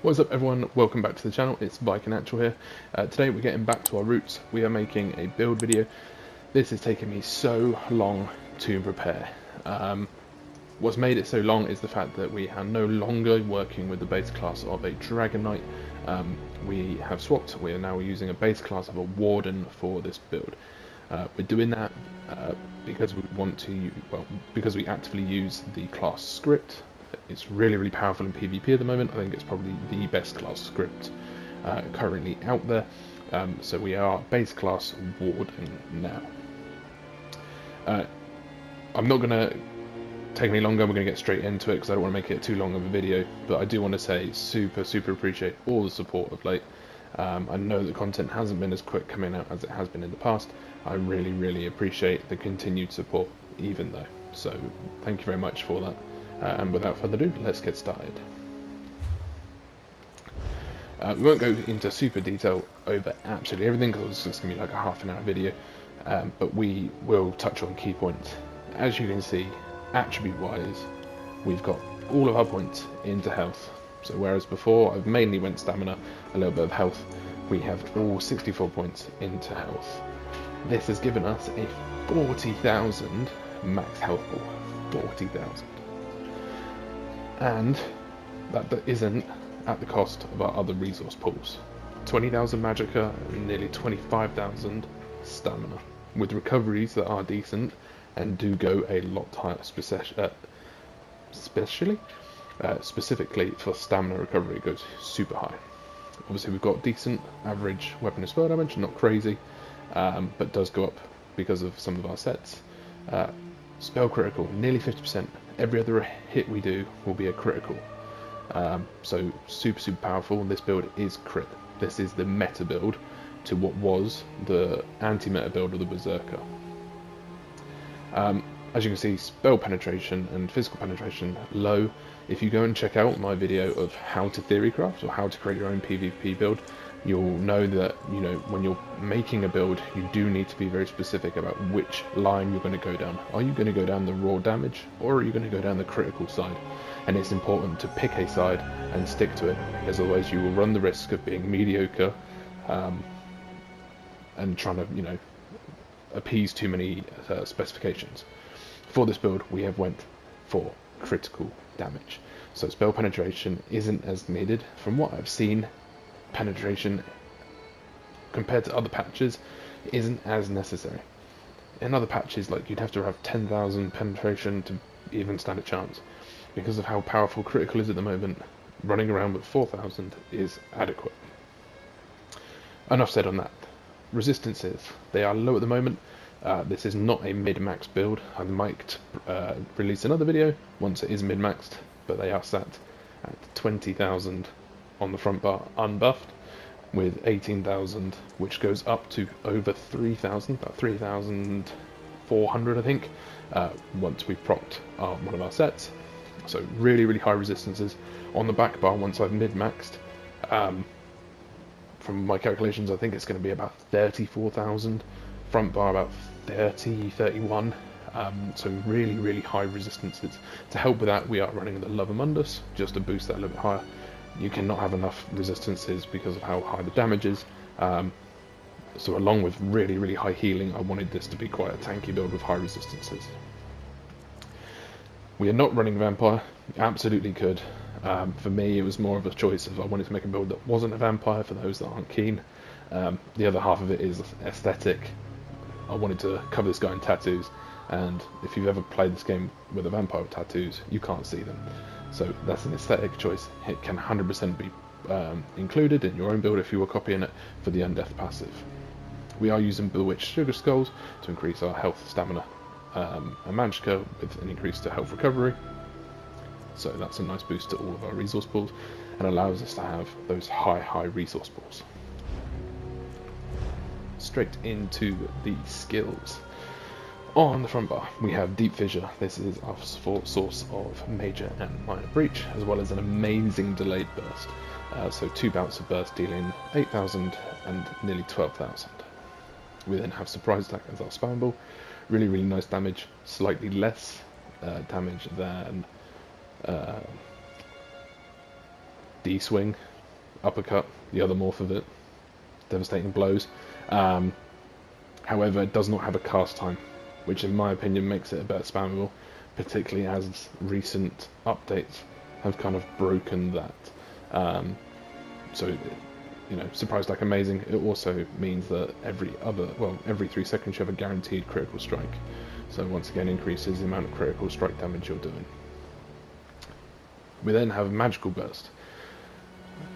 What's up everyone, welcome back to the channel, it's Viking Actual here. Today we're getting back to our roots. We are making a build video. This has taken me so long to prepare. What's made it so long is the fact that we are no longer working with the base class of a Dragon Knight. We have swapped, we are now using a base class of a Warden for this build. We're doing that because we want to, because we actively use the class script. It's really powerful in PvP at the moment. I think it's probably the best class script currently out there. So we are base class Warden now. I'm not going to take any longer, we're going to get straight into it because I don't want to make it too long of a video, but I do want to say super appreciate all the support of late. I know the content hasn't been as quick coming out as it has been in the past. I really appreciate the continued support even though. So thank you very much for that. And without further ado, let's get started. We won't go into super detail over absolutely everything because it's just going to be like a half an hour video, but we will touch on key points. As you can see, attribute wise, we've got all of our points into health. So whereas before I've mainly went stamina, a little bit of health, we have all 64 points into health. This has given us a 40,000 max health pool. 40,000. And that isn't at the cost of our other resource pools. 20,000 magicka and nearly 25,000 stamina, with recoveries that are decent and do go a lot higher, specifically for stamina recovery, it goes super high. Obviously we've got decent average weapon and spell damage, not crazy, but does go up because of some of our sets. Spell critical, nearly 50%. Every other hit we do will be a critical. So super powerful. This build is crit. This is the meta build to what was the anti-meta build of the Berserker. As you can see, spell penetration and physical penetration low. If you go and check out my video of how to theory craft or how to create your own PvP build, you'll know that, you know, when you're making a build, you do need to be very specific about which line you're going to go down. Are you going to go down the raw damage, or are you going to go down the critical side? And it's important to pick a side and stick to it, because otherwise you will run the risk of being mediocre and trying to, you know, appease too many specifications. For this build, we have went for critical damage. So spell penetration isn't as needed. From what I've seen, penetration compared to other patches isn't as necessary. In other patches, like, you'd have to have 10,000 penetration to even stand a chance. Because of how powerful critical is at the moment, running around with 4,000 is adequate. Enough said on that. Resistances, they are low at the moment. This is not a mid-max build. I might release another video once it is mid-maxed, but they are sat at 20,000 on the front bar unbuffed, with 18,000, which goes up to over 3,000, about 3,400 I think, once we've procced one of our sets. So really high resistances. On the back bar, once I've mid-maxed, from my calculations, I think it's going to be about 34,000. Front bar about 31. So really high resistances. To help with that, we are running the Love Mundus just to boost that a little bit higher. You cannot have enough resistances because of how high the damage is. So along with really high healing, I wanted this to be quite a tanky build with high resistances. We are not running Vampire. Absolutely could. For me, it was more of a choice of I wanted to make a build that wasn't a Vampire for those that aren't keen. The other half of it is aesthetic. I wanted to cover this guy in tattoos, and if you've ever played this game with a vampire with tattoos, you can't see them. So that's an aesthetic choice. It can 100% be included in your own build if you were copying it for the Undeath passive. We are using Bewitched Sugar Skulls to increase our health, stamina, and magicka with an increase to health recovery. So that's a nice boost to all of our resource pools and allows us to have those high resource pools. Straight into the skills. On the front bar, we have Deep Fissure. This is our source of major and minor breach, as well as an amazing delayed burst. So 2 bouts of burst dealing 8,000 and nearly 12,000. We then have Surprise Attack as our spammable. Really nice damage. Slightly less damage than D-swing, uppercut, the other morph of it, devastating blows. However, it does not have a cast time, which in my opinion makes it a better spammable, particularly as recent updates have kind of broken that. So, surprise like amazing. It also means that every 3 seconds you have a guaranteed critical strike. So once again increases the amount of critical strike damage you're doing. We then have Magical Burst.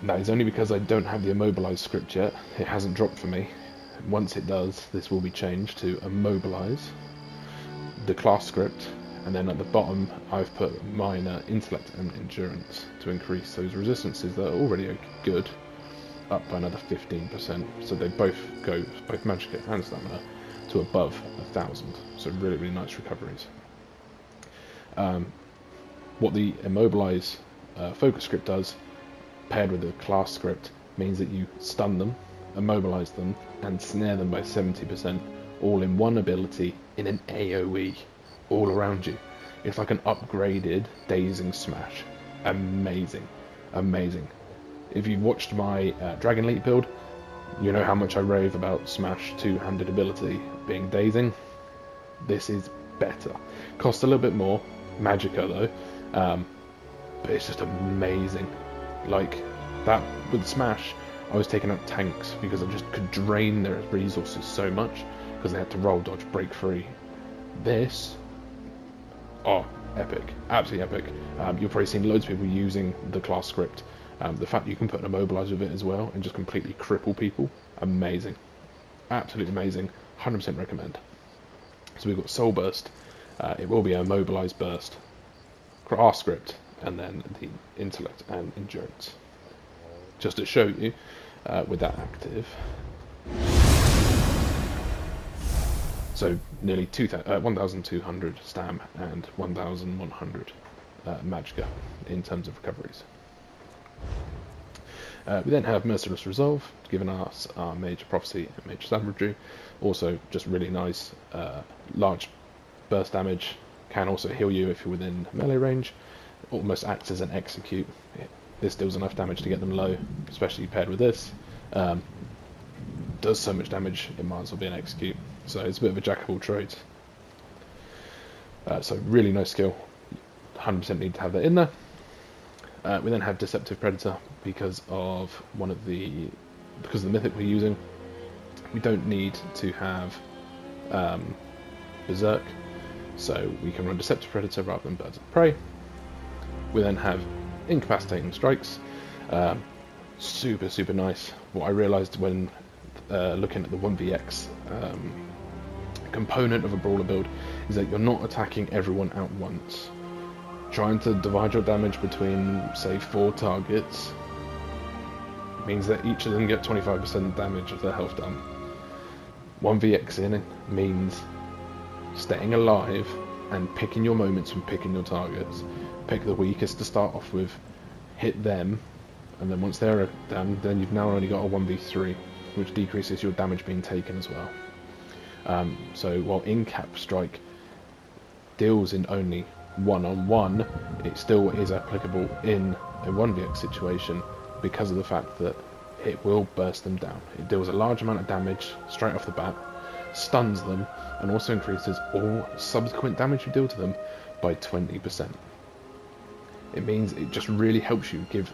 That is only because I don't have the Immobilize script yet. It hasn't dropped for me. Once it does, this will be changed to Immobilize, the class script, and then at the bottom I've put minor intellect and endurance to increase those resistances that are already good up by another 15%. So they both go, both Magicka and Stamina, to above 1,000. So really, really nice recoveries. What the Immobilize focus script does, paired with the class script, means that you stun them, immobilize them, and snare them by 70%, all in one ability in an AoE, all around you. It's like an upgraded Dazing Smash. Amazing. Amazing. If you've watched my Dragon Leap build, you know how much I rave about Smash two-handed ability being Dazing. This is better. Costs a little bit more, Magicka though, but it's just amazing. Like, that with Smash, I was taking out tanks because I just could drain their resources so much because they had to roll, dodge, break free. This, epic, absolutely epic. You've probably seen loads of people using the class script. The fact that you can put an Immobilize with it as well and just completely cripple people, amazing, absolutely amazing. 100% recommend. So we've got Soul Burst. It will be a Immobilize burst, class script, and then the intellect and endurance. Just to show you, with that active, so nearly 1,200 stam and 1,100 Magicka in terms of recoveries. We then have Merciless Resolve, giving us our Major Prophecy and Major Savagery. Also, just really nice, large burst damage. Can also heal you if you're within melee range. Almost acts as an execute. This deals enough damage to get them low, especially paired with this. Does so much damage, it might as well be an execute. So it's a bit of a jack of all trades. So really nice skill. 100% need to have that in there. We then have Deceptive Predator because of the mythic we're using. We don't need to have Berserk, so we can run Deceptive Predator rather than Birds of Prey. We then have Incapacitating Strikes. Super nice. What I realised when looking at the 1vx component of a brawler build is that you're not attacking everyone at once. Trying to divide your damage between, say, 4 targets means that each of them get 25% damage of their health done. 1vxing means staying alive and picking your moments and picking your targets. Pick the weakest to start off with, hit them, and then once they're done, then you've now only got a 1v3, which decreases your damage being taken as well. So while Incap Strike deals in only one-on-one, it still is applicable in a 1vx situation because of the fact that it will burst them down. It deals a large amount of damage straight off the bat, stuns them, and also increases all subsequent damage you deal to them by 20%. It means it just really helps you give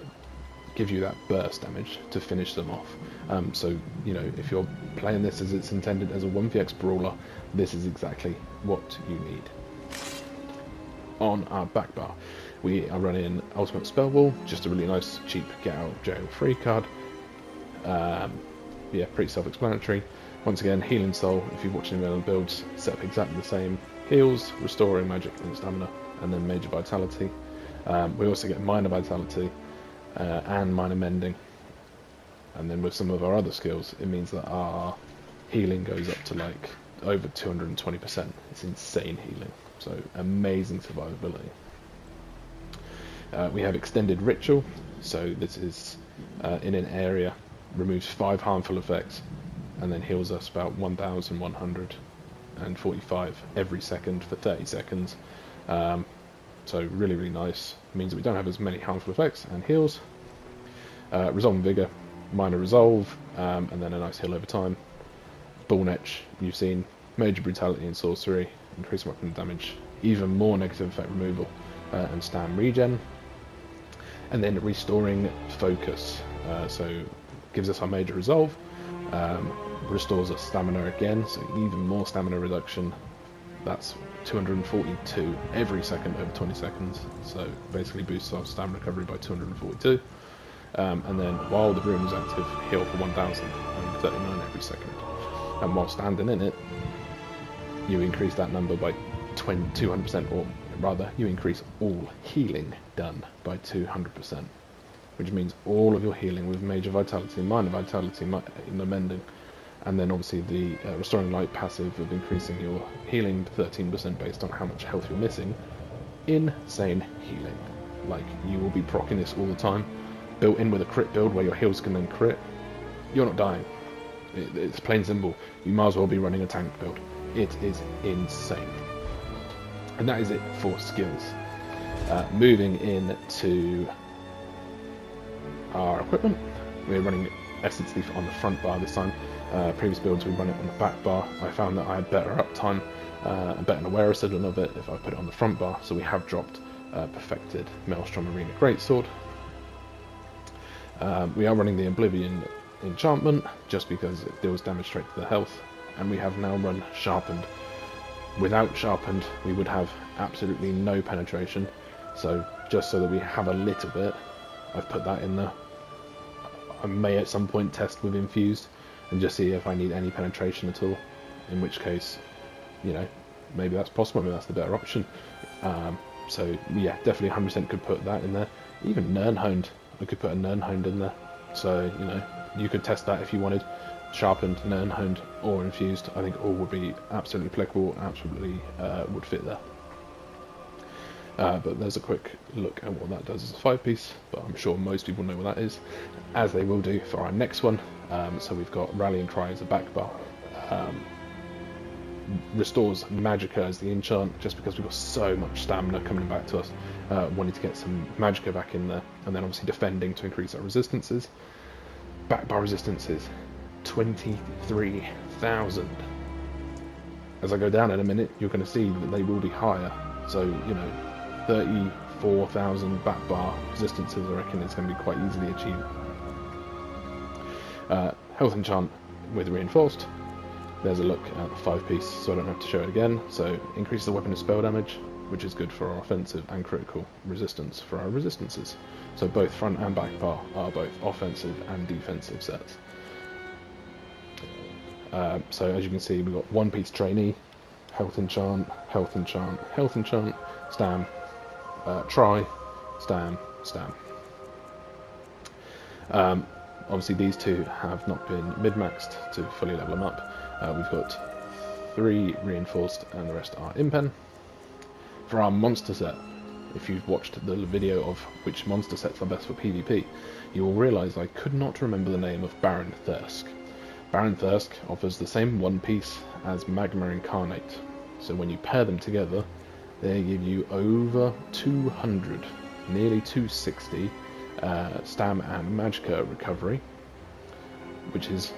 you that burst damage to finish them off. So, if you're playing this as it's intended as a 1vx brawler, this is exactly what you need. On our back bar, we are running Ultimate Spell Wall, just a really nice, cheap get out of jail free card. Pretty self-explanatory. Once again, Healing Soul, if you're watching the other builds, set up exactly the same. Heals, Restoring Magic and Stamina, and then Major Vitality. We also get Minor Vitality and Minor Mending. And then with some of our other skills, it means that our healing goes up to like over 220%. It's insane healing. So amazing survivability. We have Extended Ritual, so this is in an area, removes 5 harmful effects, and then heals us about 1,145 every second for 30 seconds. So really nice. It means that we don't have as many harmful effects and heals. Resolve and Vigor, minor resolve, and then a nice heal over time. Ball Etch, you've seen major brutality and sorcery, increased weapon damage, even more negative effect removal, and stam regen. And then restoring focus, so gives us our major resolve, restores us stamina again, so even more stamina reduction. That's 242 every second over 20 seconds, so basically boosts our stamina recovery by 242. And then while the rune is active, heal for 1039 every second. And while standing in it, you increase that number by 200%, or rather, you increase all healing done by 200%, which means all of your healing with major vitality, minor vitality, in the mending, and then obviously the restoring light passive of increasing your healing to 13% based on how much health you're missing. Insane healing. Like, you will be proccing this all the time, built in with a crit build where your heals can then crit. You're not dying. It's plain simple. You might as well be running a tank build. It is insane. And that is it for skills. Moving into our equipment, we're running Essence Leaf on the front bar this time. Previous builds we run it on the back bar. I found that I had better uptime and better aware of it if I put it on the front bar, so we have dropped Perfected Maelstrom Arena Greatsword. We are running the Oblivion enchantment just because it deals damage straight to the health, and we have now run Sharpened. Without Sharpened, we would have absolutely no penetration, so just so that we have a little bit, I've put that in there. I may at some point test with Infused and just see if I need any penetration at all, in which case, you know, maybe that's possible, maybe that's the better option. So yeah, definitely 100% could put that in there. Even Nirnhound, I could put a Nirnhound in there, so you know, you could test that if you wanted. Sharpened, Nirnhound, or Infused, I think all would be absolutely applicable, absolutely would fit there. But there's a quick look at what that does as a 5-piece, but I'm sure most people know what that is, as they will do for our next one. So we've got Rallying Cry as a back bar, restores Magicka as the enchant, just because we've got so much stamina coming back to us, wanting to get some Magicka back in there, and then obviously defending to increase our resistances. Back bar resistances, 23,000. As I go down in a minute, you're going to see that they will be higher, so you know, 34,000 back bar resistances, I reckon it's going to be quite easily achieved. Health enchant with reinforced. There's a look at the 5-piece, so I don't have to show it again. So increase the weapon and spell damage, which is good for our offensive and critical resistance for our resistances. So both front and back bar are both offensive and defensive sets. So as you can see, we've got 1-piece trainee, health enchant, health enchant, health enchant, stam, try, stam, stam. Obviously these two have not been mid-maxed to fully level them up. We've got 3 reinforced and the rest are impen. For our monster set, if you've watched the video of which monster sets are best for PvP, you will realise I could not remember the name of Baron Thirsk. Baron Thirsk offers the same 1-piece as Magma Incarnate, so when you pair them together, they give you over 200, nearly 260 stam and Magicka recovery, which is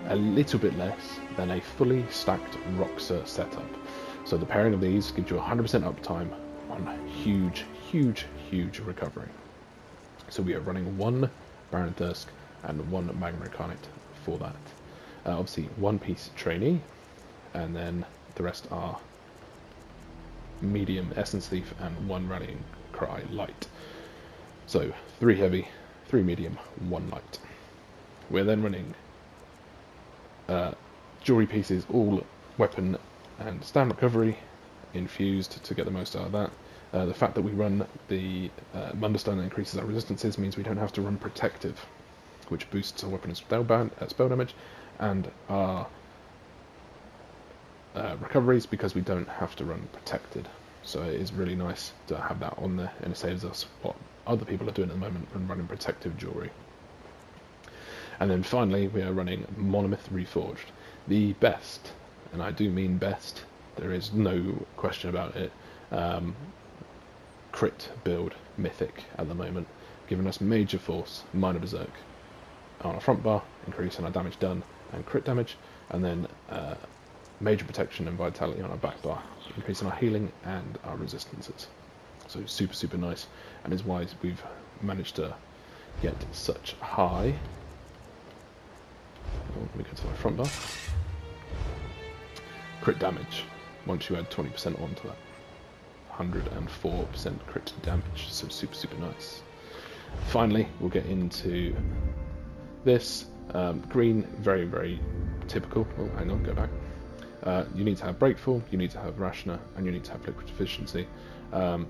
a little bit less than a fully stacked Roxa setup. So the pairing of these gives you 100% uptime on huge, huge, huge recovery. So we are running 1 Baron Thirsk and 1 Magma Incarnate for that. Obviously 1-piece trainee, and then the rest are medium Essence Leaf and 1 Rallying Cry light. So 3 heavy, 3 medium, 1 light. We're then running jewelry pieces, all weapon and stam recovery, infused to get the most out of that. The fact that we run the Munderstone that increases our resistances means we don't have to run protective, which boosts our weapon and spell damage, and our recoveries, because we don't have to run protected. So it is really nice to have that on there, and it saves us what other people are doing at the moment and running protective jewelry. And then finally we are running Monomyth Reforged, the best, and I do mean best, there is no question about it, crit build mythic at the moment. giving us major force, minor berserk on our front bar, increasing our damage done and crit damage, and then major protection and vitality on our back bar, increasing our healing and our resistances. So super, super nice, and is why we've managed to get such high. Oh, let me go to my front bar. Crit damage, once you add 20% onto that. 104% crit damage, so super, super nice. Finally, we'll get into this. Green, very, very typical. Oh, hang on, go back. You need to have Breakful, you need to have Rationer, and you need to have Liquid Efficiency. And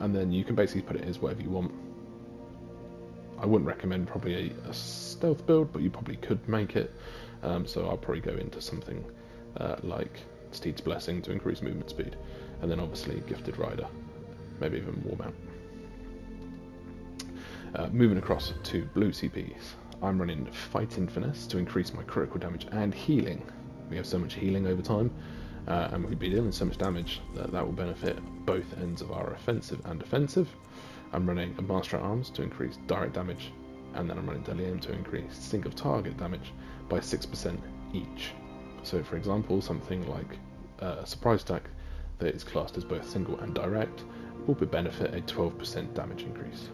then you can basically put it as whatever you want. I wouldn't recommend probably a stealth build, but you probably could make it. So I'll probably go into something like Steed's Blessing to increase movement speed. And then obviously Gifted Rider, maybe even War Mount. Moving across to blue CPs, I'm running Fighting Finesse to increase my critical damage and healing. We have so much healing over time, and we'll be dealing so much damage that will benefit both ends of our offensive and defensive. I'm running a Master at Arms to increase direct damage, and then I'm running Deli M to increase sync of target damage by 6% each. So for example, something like a surprise attack that is classed as both single and direct will benefit a 12% damage increase.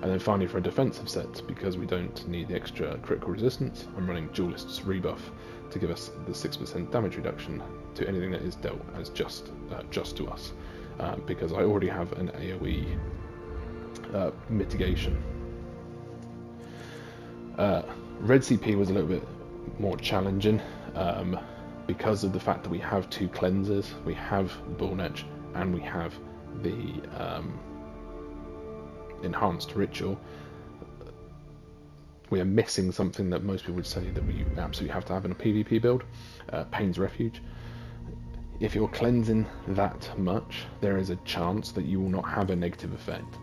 And then finally for a defensive set, because we don't need the extra critical resistance, I'm running Duelist's Rebuff to give us the 6% damage reduction to anything that is dealt as just to us, because I already have an AoE mitigation. Red CP was a little bit more challenging because of the fact that we have two cleansers. We have Bull Edge and we have the enhanced ritual. We are missing something that most people would say that we absolutely have to have in a PvP build, Pain's Refuge. If you're cleansing that much, there is a chance that you will not have a negative effect.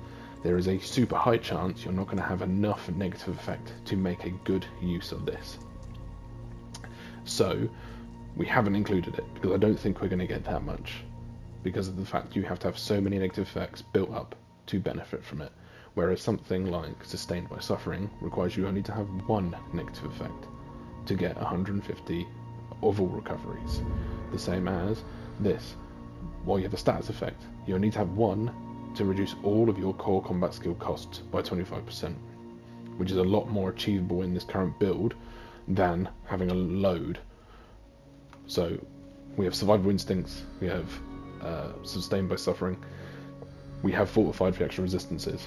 There is a super high chance you're not going to have enough negative effect to make a good use of this. So we haven't included it because I don't think we're going to get that much, because of the fact you have to have so many negative effects built up to benefit from it, whereas something like Sustained by Suffering requires you only to have one negative effect to get 150 of all recoveries. The same as this, while you have a status effect, you only need to have one to reduce all of your core combat skill costs by 25%, which is a lot more achievable in this current build than having a load. So we have Survival Instincts, we have Sustained by Suffering, we have Fortified for extra resistances.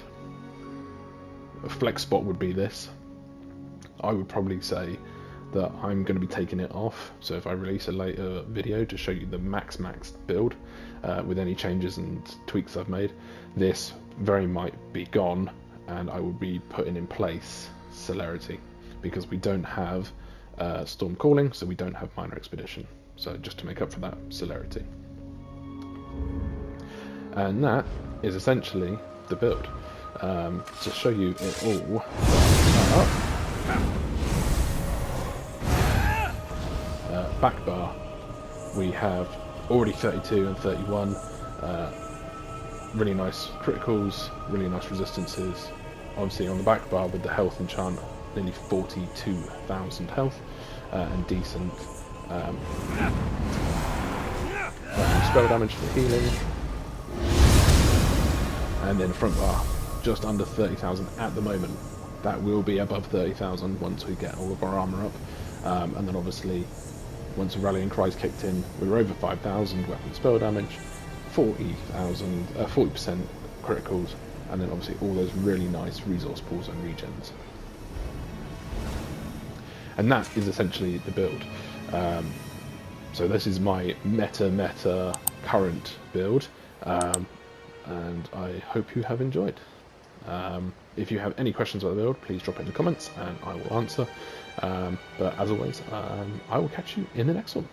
A flex spot would be this. I would probably say that I'm going to be taking it off, so if I release a later video to show you the max build with any changes and tweaks I've made, this very might be gone, and I will be putting in place Celerity, because we don't have Storm Calling, so we don't have Minor Expedition, so just to make up for that, Celerity. And that is essentially the build. To show you it all back bar, we have already 32 and 31, really nice criticals, really nice resistances. Obviously on the back bar with the health enchant, nearly 42,000 health, and decent spell damage for healing. And then front bar, just under 30,000 at the moment. That will be above 30,000 once we get all of our armour up. And then obviously, once Rallying Cry's kicked in, we were over 5,000 weapon spell damage, 40,000, 40% criticals, and then obviously all those really nice resource pools and regens. And that is essentially the build. So this is my meta current build. And I hope you have enjoyed. If you have any questions about the build, please drop it in the comments and I will answer. But as always, I will catch you in the next one.